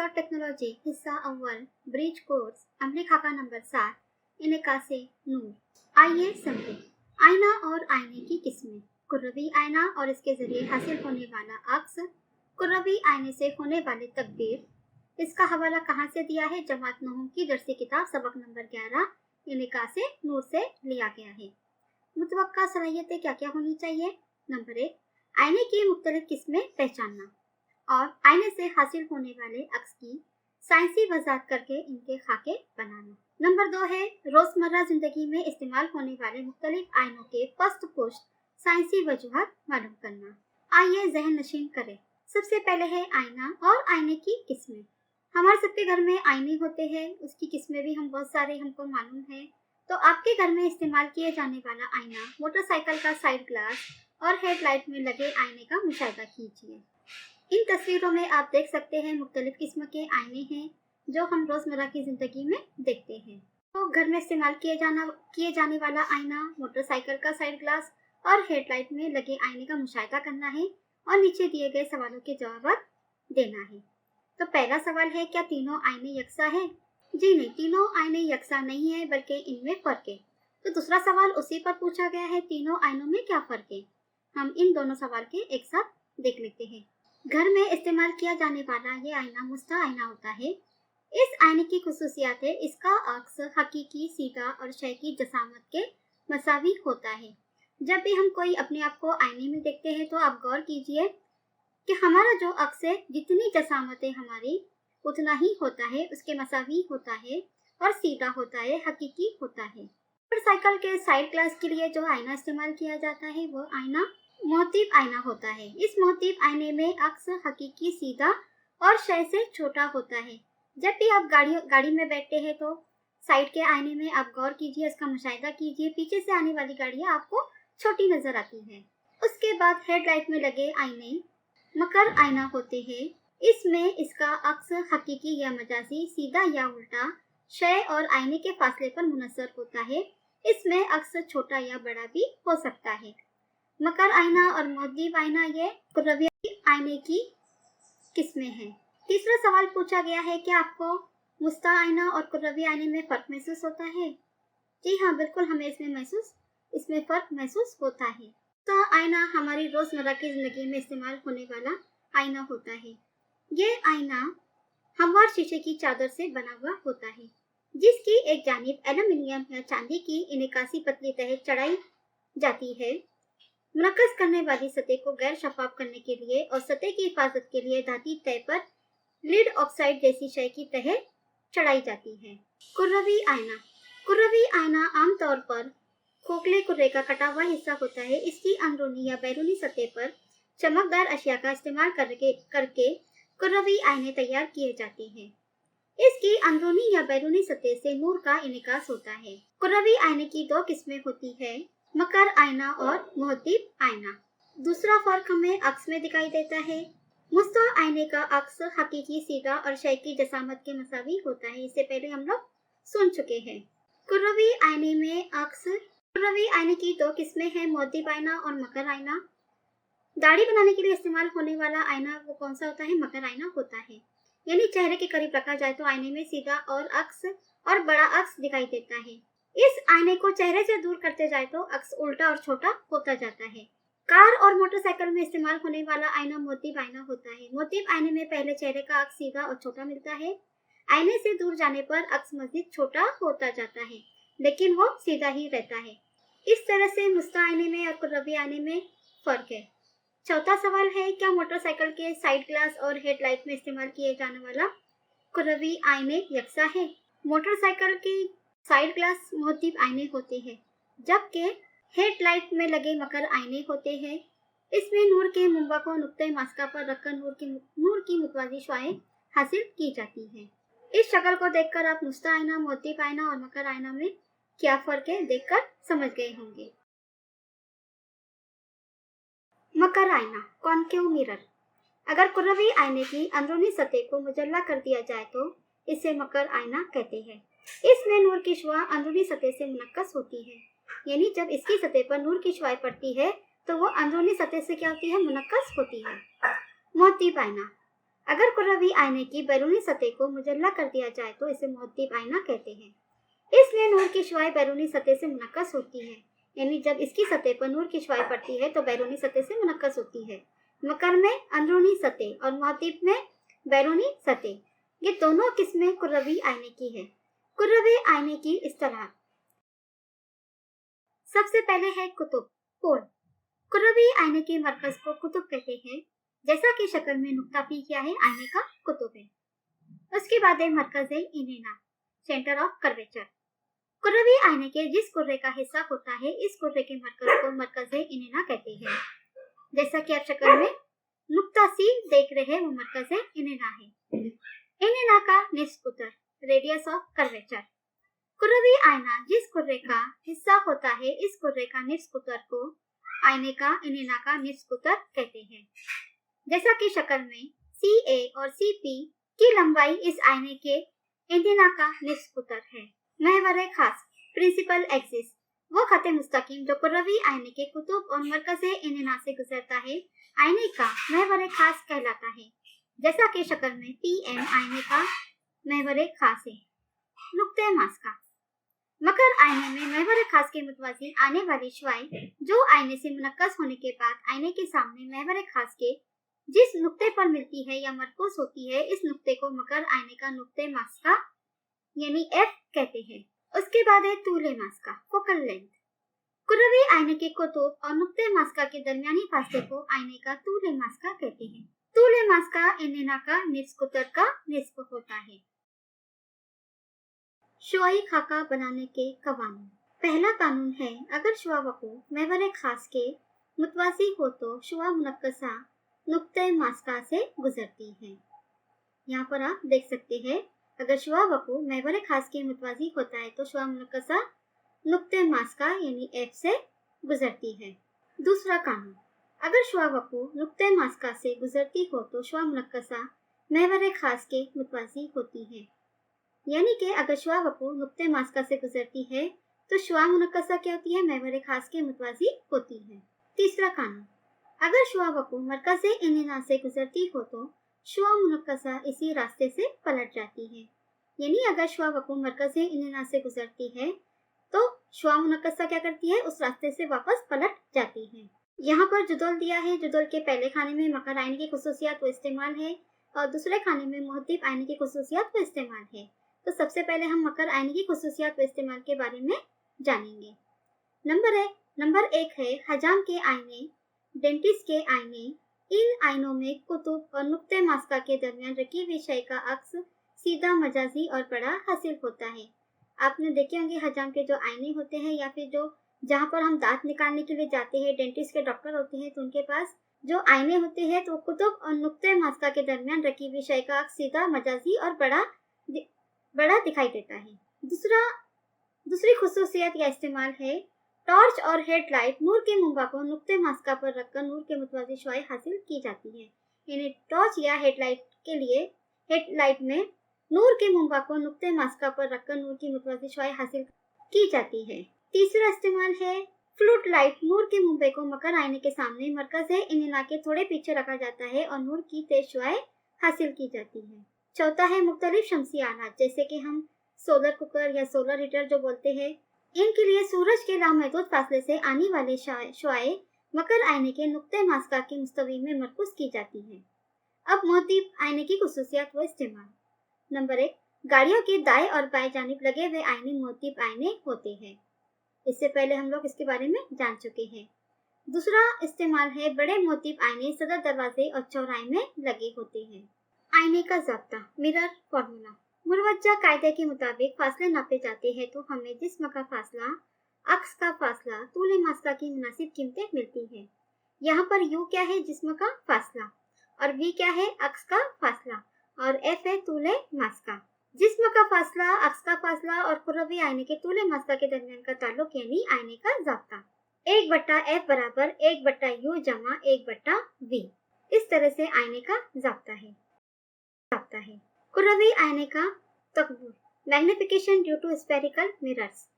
और टेक्नोलॉजी हिस्सा अव्वल ब्रिज कोर्स अमली खाका नंबर 7 इनका से नूर। आइए समझे आईना और आईने की किस्में। कुर्रवी आईना और इसके जरिए हासिल होने वाला अक्स, कुर्रवी आईने से होने वाली तकदीर। इसका हवाला कहाँ से दिया है? जमात नहूम की दरसी किताब सबक नंबर 11 इनका से नूर से लिया गया है। मुतवक्का सलाहियतें क्या क्या होनी चाहिए? नंबर 1, आईने की मुख्तलिफ किस्में पहचानना और आईने से हासिल होने वाले अक्स की साइंसी वजाहत करके इनके खाके बनाना। नंबर 2 है रोजमर्रा जिंदगी में इस्तेमाल होने वाले मुख्तलिफ आईनों के पस्त पुष्ट साइंसी वजूहत मालूम करना। आइए जहन नशीन करें। सबसे पहले है आईना और आईने की किस्में। हमारे सबके घर में आईने होते हैं, उसकी किस्में भी हम बहुत सारे हमको मालूम है। तो आपके घर में इस्तेमाल किए जाने वाला आईना, मोटरसाइकिल का साइड ग्लास और हेडलाइट में लगे आईने का मुशाहिदा कीजिए। इन तस्वीरों में आप देख सकते हैं मुख्तलिफ किस्म के आईने हैं जो हम रोजमर्रा की जिंदगी में देखते हैं। तो घर में इस्तेमाल किए जाने वाला आईना, मोटरसाइकिल का साइड ग्लास और हेडलाइट में लगे आईने का मुशाहिदा करना है और नीचे दिए गए सवालों के जवाब देना है। तो पहला सवाल है, क्या तीनों आईने यकसा है? जी नहीं, तीनों आईने यकसा नहीं है, बल्कि इनमें फर्क है। तो दूसरा सवाल उसी पर पूछा गया है, तीनों आईनों में क्या फर्क है? हम इन दोनों सवाल के एक साथ देख लेते हैं। घर में इस्तेमाल किया जाने वाला ये आईना मुस्ता आईना होता है। इस आईने की खुसूसियात है, इसका अक्स हकीकी, सीधा और शय की जसामत के मसावी होता है। जब भी हम कोई अपने आप को आईने में देखते हैं तो आप गौर कीजिए कि हमारा जो अक्स है, जितनी जसामत है हमारी उतना ही होता है, उसके मसावी होता है और सीधा होता है, हकीकी होता है। मोटरसाइकिल के साइड ग्लास के लिए जो आईना इस्तेमाल किया जाता है वो आईना मोहतीब आईना होता है। इस मोहतीब आईने में अक्स हकीकी, सीधा और शय से छोटा होता है। जब भी आप गाड़ी में बैठते हैं तो साइड के आईने में आप गौर कीजिए, इसका मुशाहिदा कीजिए, पीछे से आने वाली गाड़ियां आपको छोटी नजर आती है। उसके बाद हेडलाइट में लगे आईने मकर आईना होते हैं। इसमें इसका अक्स हकीकी या मजाजी, सीधा या उल्टा, शय और आईने के फासले पर मुनसर होता है। इसमें अक्स छोटा या बड़ा भी हो सकता है। मकर आईना और मोहतीब आईना ये कुर्रवी आईने की किस्में हैं। तीसरा सवाल पूछा गया है, क्या आपको मुस्ता आईना और कुर्रवी आईने में फर्क महसूस होता है? जी हाँ, बिल्कुल, हमें इसमें फर्क महसूस होता है। मुस्ता आईना हमारी रोजमर्रा की जिंदगी में इस्तेमाल होने वाला आईना होता है। ये आईना हमवार शीशे की चादर से बना हुआ होता है, जिसकी एक जानिब एल्यूमिनियम या चांदी की इनकासी पतली तह चढ़ाई जाती है। मुनक्कस करने वाली सतह को गैर शफाफ करने के लिए और सतह की हिफाजत के लिए धाती तह पर लीड ऑक्साइड जैसी शय की तह चढ़ाई जाती है। कुर्रवी आईना आमतौर पर खोखले कुर्रे का कटा हुआ हिस्सा होता है। इसकी अंदरूनी या बैरूनी सतह पर चमकदार अशिया का इस्तेमाल करके कुर्रवी आईने तैयार किए जाते हैं। इसकी अंदरूनी या बैरूनी सतह से नूर का इनकास होता है। कुर्रवी आईने की दो किस्में होती है, मकर आईना और मोहतीब आईना। दूसरा फर्क हमें अक्स में दिखाई देता है। मुस्ता आईने का अक्स हकीकी, सीधा और शय की जसामत के मसावी होता है। इससे पहले हम लोग सुन चुके हैं। कुर्रवी आईने में अक्स, कुर्रवी आईने की दो किस्में हैं, मोहतीब आईना और मकर आईना। दाढ़ी बनाने के लिए इस्तेमाल होने वाला आईना वो कौन सा होता है? मकर आईना होता है। यानी चेहरे के करीब रखा जाए तो आईने में सीधा और बड़ा अक्स दिखाई देता है। इस आईने को चेहरे से दूर करते जाए तो अक्स उल्टा और छोटा होता जाता है। कार और मोटरसाइकिल में इस्तेमाल होने वाला आईना मोहतीब आईना होता है। मोहतीब आईने में पहले चेहरे का अक्स सीधा और छोटा मिलता है। आईने से दूर जाने पर अक्स मजीद छोटा होता जाता है, लेकिन वो सीधा ही रहता है। इस तरह से मुस्ता आईने में और कुर्रवी आईने में फर्क है। चौथा सवाल है, क्या मोटरसाइकिल के साइड ग्लास और हेडलाइट में इस्तेमाल किए जाने वाला कुर्रवी आईने यकसा है? मोटरसाइकिल के साइड ग्लास मोहतीब आईने होते हैं, जबकि हेडलाइट में लगे मकर आईने होते हैं। इसमें नूर के मुंबा को नुक्ते मास्का पर रखकर नूर की मुतवाजी शुआएं हासिल की जाती हैं। इस शक्ल को देखकर आप मुस्ता आईना, मोहतीब आईना और मकर आईना में क्या फर्क है देखकर समझ गए होंगे। मकर आईना, कॉनकेव मिरर। अगर कुर्रवी आईने की अंदरूनी सतह को मुजल्ला कर दिया जाए तो इसे मकर आईना कहते हैं। इसमें नूर की शुआ अंदरूनी सतह से मुनक्कस होती है, यानी जब इसकी सतह पर नूर की शुआएं पड़ती है तो वो अंदरूनी सतह से क्या होती है? मुनक्कस होती है। मोहतीब आईना, अगर कुर्रवी आईने की बैरूनी सतह को मुजल्ला कर दिया जाए तो इसे मुहद्दिब आईना कहते हैं। इसलिए नूर की शुआएं बैरूनी सतह से मुनक्कस होती है, यानी जब इसकी सतह पर नूर की शुआएं पड़ती है तो बैरूनी सतह से मुनक्कस होती है। मकर में अंदरूनी सतह और मुहद्दिब में बैरूनी सतह, ये दोनों किस्में कुर्रवी आईने की है। कुर्रवी आईने की इस्तिलाह। सबसे पहले है कुतुब, पोल। कुर्रवी आईने के मरकज को कुतुब कहते हैं। जैसा कि शक्ल में नुक्ता पी किया है, आईने का कुतुब है। उसके बाद है मरकज है इनेना, सेंटर ऑफ कर्वेचर। कुर्रवी आईने के जिस कुर्रे का हिस्सा होता है, इस कुर्रे के मरकज को मरकज है इनेना कहते हैं। जैसा कि आप शक्ल में नुक्ता सी देख रहे हैं, वो मरकज है इनेना है। इनेना का निस्फ उत्तर, रेडियस ऑफ कर्वेचर। कुर्रवी आईना जिस कुर्रे का हिस्सा होता है, इस कुर्रे का निस्फ उत्तर को आईने का इनेना का निस्फ उत्तर कहते हैं। जैसा कि शक्ल में CA और CP की लंबाई इस आईने के इनेना का निस्फ उत्तर है। महवर खास, प्रिंसिपल एक्सिस, वो खत मुस्तकीम जो कुर्रवी आईने के कुतुब और मरकज इनेना से गुजरता है, आईने का महवर खास कहलाता है। जैसा कि शक्ल में PM आईने का महवर खास है। नुक्ते मास्का। मकर आईने में महवर खास के मुतवाजी आने वाली शुआएं जो आईने से मुनक्कस होने के बाद आईने के सामने महवर खास के जिस नुक्ते पर मिलती है या मरकूज होती है, इस नुक्ते को मकर आईने का नुक्ते मास्का यानी F कहते हैं। उसके बाद है तूले मास्का, फोकल लेंथ। कुर्रवी आईने के कुतुब और नुक्ते मास्का के दरमियानी फासले को आईने का तूले मास्का कहते हैं। तूले मास्का इनेना का निस्फ उत्तर का निस्फ होता है। शुआई खाका बनाने के कवानीन। पहला कानून है, अगर शुआ वकू महवर खास के मुतवाजी हो तो शुआ मुनक्कसा नुक्ते मास्का से गुजरती है। यहाँ पर आप देख सकते हैं, अगर शुआ वकू महवर खास के मुतवाजी होता है तो शुआ मुनक्कसा नुक्ते मास्का यानी F से गुजरती है। दूसरा कानून, अगर शुआ वकू नुक्ते मास्का से गुजरती हो तो शुआ मुनक्कसा महवर खास के मुतवाजी होती है। यानी कि अगर शुआ वकू नुक्ते मास्का से गुजरती है तो शुआ मुनक्कसा क्या होती है, महवर खास के मुतवाजी होती है। तीसरा कानून, अगर शुआ वकू मरकज इनेना से गुजरती हो तो शुआ मुनक्कसा इसी रास्ते से पलट जाती है। यानी अगर शुआ वकू मरकज इनेना से गुजरती है तो शुआ मुनक्कसा क्या करती है, उस रास्ते से वापस पलट जाती है। यहाँ पर जुदुल दिया है। जुदुल के पहले खाने में मकर आईने की खुसूसियात व इस्तेमाल है और दूसरे खाने में मुहद्दिब आईने की खुसूसियात व इस्तेमाल है। तो सबसे पहले हम मकर आईने की खुसूसियात व इस्तेमाल के बारे में जानेंगे। नंबर एक है हजाम के आईने, डेंटिस्ट के आईने। इन आईनों में कुतुब और नुक्ते मास्का के दरमियान रखी हुई शय का अक्स सीधा, मजाजी और बड़ा हासिल होता है। आपने देखे होंगे हजाम के जो आईने होते हैं या फिर जो जहाँ पर हम दांत निकालने के लिए जाते हैं, डेंटिस्ट के डॉक्टर होते हैं, तो उनके पास जो आईने होते हैं तो कुतुब और नुक्ते मास्का के दरमियान रखी हुई शय का अक्स सीधा, मजाजी और बड़ा दिखाई देता है। दूसरी खुसूसियत या इस्तेमाल है, टॉर्च और हेडलाइट नूर के मुंबा को नुक्ते मास्का पर रखकर नूर के मुतवाजी शुआएं हासिल की जाती है। यानी टॉर्च या हेडलाइट में नूर के मुंबा को नुक्ते मास्का पर रखकर नूर की मुतवाजी शुआएं हासिल की जाती है। तीसरा इस्तेमाल है, फ्लूट लाइट नूर के मुंबे को मकर आईने के सामने मरकज इनेना के थोड़े पीछे रखा जाता है और नूर की तेज शुआएं हासिल की जाती है। चौथा है मुख्तलिफ शमसी आलात, जैसे कि हम सोलर कुकर या सोलर हीटर जो बोलते हैं, इनके लिए सूरज के लामहदूद फासले से आने वाले शुआएं मकर आईने के नुक्ते मास्का की मुस्तवी में मरकूज की जाती है। अब मुहद्दिब आईने की खुसूसियात व इस्तेमाल। नंबर 1, गाड़ियों के दाएं और बाएं जानिब लगे हुए आईने मुहद्दिब आईने होते हैं। इससे पहले हम लोग इसके बारे में जान चुके हैं। दूसरा इस्तेमाल है, बड़े मुहद्दिब आईने सदर दरवाजे और चौराहे में लगे होते हैं। आईने का ज़ाब्ता, मिरर फॉर्मूला। मुरवज्जा कायदे के मुताबिक फासले नापे जाते हैं तो हमें जिस्म का फासला, अक्स का फासला, तूले मास्का की मुनासिब कीमतें मिलती है। यहाँ पर U क्या है, जिस्म का फासला, और V क्या है, अक्स का फासला, और F है तूले मास्का। जिस्म का फासला, अक्स का फासला और कुर्रवी आईने के तूले मास्का के दरमियान का ताल्लुक यानी आईने का ज़ाब्ता 1/F बराबर 1/U जमा 1/V। इस तरह से आईने का ज़ाब्ता है। कुर्रवी आईने का तकबूर, magnification due to spherical mirrors.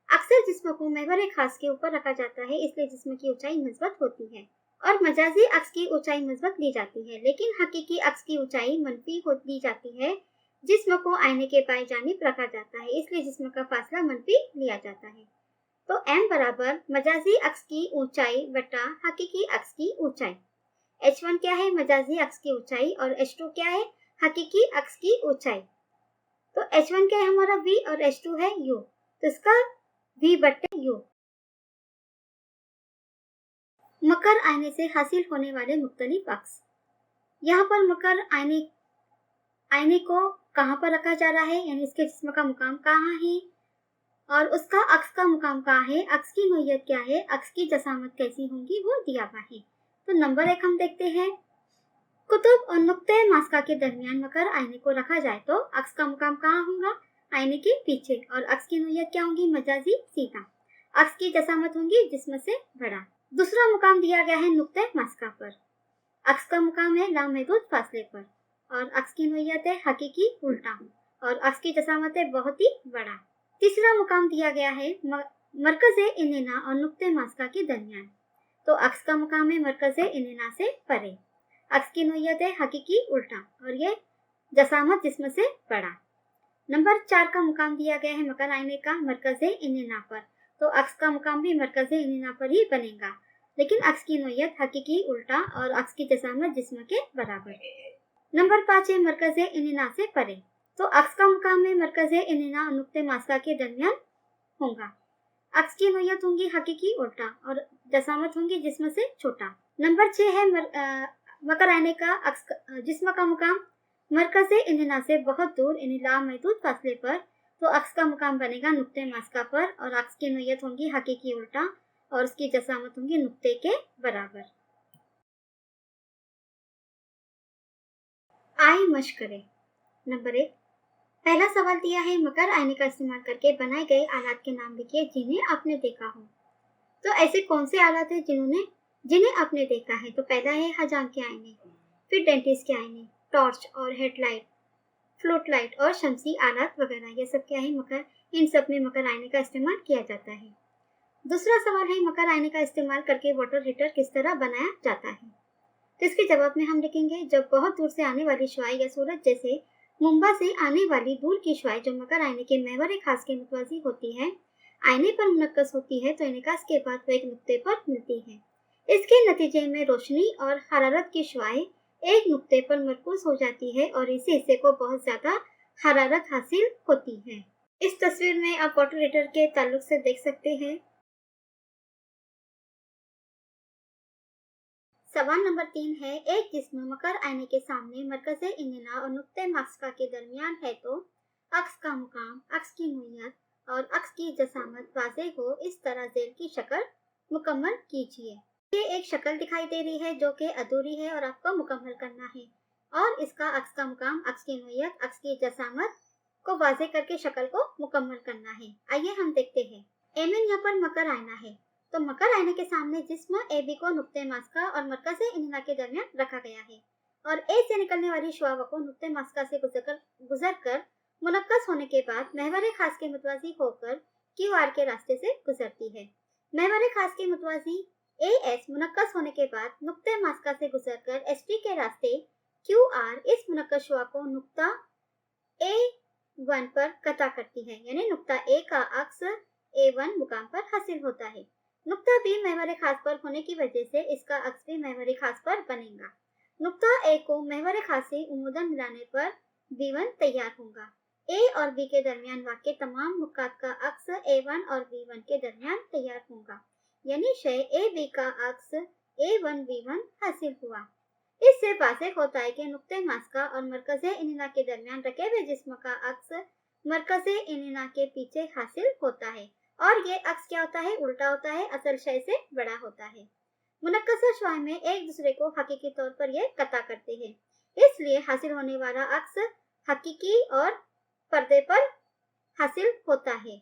अक्सर जिस्म को महवर खास के ऊपर रखा जाता है, इसलिए जिस्म की ऊंचाई मजबूत होती है और मजाजी अक्स की ऊंचाई मस्बत ली जाती है, लेकिन हकीकी अक्स की ऊंचाई मनफी ली जाती है। जिस्म को आईने के बाएं जानिब रखा जाता है, इसलिए जिस्म का फासला मनफी लिया जाता है। तो m बराबर मजाजी अक्स की ऊंचाई बटा हकीकी अक्स की ऊंचाई। h1 क्या है? मजाजी अक्स की ऊंचाई, और h2 क्या है? हकीकी अक्स की ऊंचाई। तो h1 क्या है हमारा? v, और h2 है u, तो इसका v बटे u। मकर आईने से हासिल होने वाले मुख्तलिफ अक्स। यहाँ पर मकर आईने को कहाँ पर रखा जा रहा है, यानी इसके जिस्म का मुकाम कहाँ है और उसका अक्स का मुकाम कहाँ है, अक्स की नोयत क्या है, अक्स की जसामत कैसी होंगी, वो दिया हुआ है। तो नंबर 1 हम देखते हैं। कुतुब और नुक्ते मास्का के दरमियान मकर आईने को रखा जाए तो अक्स का मुकाम कहाँ होगा? आईने के पीछे, और अक्स की नोयत क्या होंगी? मजाजी सीधा। अक्स की जसामत होंगी जिस्म से बड़ा। दूसरा मुकाम दिया गया है नुक्ते मास्का पर। अक्स का मुकाम है लामहदूद फासले पर, और अक्स की नोयत है हकीकी उल्टा, और अक्स की जसामत है बहुत ही बड़ा। तीसरा मुकाम दिया गया है मरकज़े इनेना और नुक्ते मास्का के दरमियान, तो अक्स का मुकाम है मरकज़े इनेना से परे। अक्स की नोयत है हकीकी उल्टा, और ये जसामत जिस्म से बड़ा। नंबर 4 का मुकाम दिया गया है मकर आईने का मरकज़े इनेना पर, तो अक्स का मुकाम भी मरकज़े इनेना पर ही बनेगा, लेकिन अक्स की नोयत हकीकी उल्टा और अक्स की जसामत जिस्म के बराबर। नंबर 5 है मरकज़े इनेना से परे, तो अक्स का मुकाम है मरकज़े इनेना और नुक्ते मास्का के दरमियान होगा। अक्स की नोयत होंगी हकीकी उल्टा और जसामत होंगी जिस्म से छोटा। नंबर 6 है मकर आईने का अक्स जिस्म का मुकाम मरकज़े इनेना से बहुत दूर यानी लामहदूद फासले पर, तो अक्स का मुकाम बनेगा नुक्ते मास्का पर, और अक्स की नोयत होंगी हकीकी उल्टा और उसकी जसामत होंगी नुक्ते के बराबर। आए मश करें। नंबर 1, पहला सवाल दिया है मकर आईने का इस्तेमाल करके बनाए गए आलात के नाम लिखिए जिन्हें आपने देखा हो। तो ऐसे कौन से आलात हैं जिन्हें आपने देखा है? तो पहला है हजाम के आईने, फिर डेंटिस्ट के आईने, टॉर्च और हेडलाइट, फ्लूट लाइट और शमसी आलात वगैरह। ये सब क्या है? इन सब में मकर आईने का इस्तेमाल किया जाता है। दूसरा सवाल है मकर आईने का इस्तेमाल करके वाटर हीटर किस तरह बनाया जाता है? तो इसके जवाब में हम लिखेंगे जब बहुत दूर से आने वाली शुआएं या सूरज जैसे मुंबा से आने वाली दूर की शुआएं जो मकर आईने के महवर खास के मुतवाजी होती है, आईने पर मुनक्कस होती है, तो इनकास के बाद वो एक नुक्ते पर मिलती है। इसके नतीजे में रोशनी और हरारत की शुआएं एक नुक्ते पर मरकूज हो जाती है और इसी हिस्से को बहुत ज्यादा हरारत हासिल होती है। इस तस्वीर में आप वाटर हीटर के ताल्लुक से देख सकते हैं। सवाल नंबर 3 है, एक जिस्म मकर आईने के सामने मरकज़े इनेना और नुक्ते मास्का के दरमियान है तो अक्स का मुकाम, अक्स की नोयत और अक्स की जसामत वाज़ेह हो इस तरह ज़ेल की शक्ल मुकम्मल कीजिए। ये एक शक्ल दिखाई दे रही है जो कि अधूरी है और आपको मुकम्मल करना है, और इसका अक्स का मुकाम, अक्स की नोयत, अक्स की जसामत को वाज़ेह करके शक्ल को मुकम्मल करना है। आइए हम देखते हैं। एमएन यहाँ पर मकर आईना है, तो मकर आईने के सामने जिस्म ए बी को नुक्ते मास्का और मरकज़े इनेना के दरमियान रखा गया है, और ए से निकलने वाली शुआ को नुक्ते मास्का से गुजर कर मुनक्कस होने के बाद महवर खास के मुतवाजी होकर क्यू आर के रास्ते से गुजरती है। महवर खास के मुतवाजी ए एस मुनक्कस होने के बाद नुक्ते मास्का से गुजरकर एस टी के रास्ते क्यू आर इस मुनक्कस शुआ को नुक्ता A1 पर कता करती है, यानी नुक्ता ए का अक्स A1 मुकाम पर हासिल होता है। नुक्ता बी महवर खास पर होने की वजह से इसका अक्स भी महवर खास पर बनेगा। नुक्ता ए को महवर खास से उमूदन मिलाने पर B1 तैयार होगा। ए और बी के दरमियान वाक़े तमाम नुकात का अक्स A1 और B1 के दरमियान तैयार होगा, यानी शय ए बी का अक्स A1 B1 हासिल हुआ। इससे वाज़ेह होता है कि नुक्ते मास्का और मरकज़े इनेना के दरमियान रखे हुए जिस्म का अक्स मरकज़े इनेना के पीछे हासिल होता है, और ये अक्स क्या होता है? उल्टा होता है, असल शय से बड़ा होता है। मुनक्कसा शुआ में एक दूसरे को हकीकी तौर पर ये कता करते हैं, इसलिए हासिल होने वाला अक्स हकीकी और पर्दे पर हासिल होता है।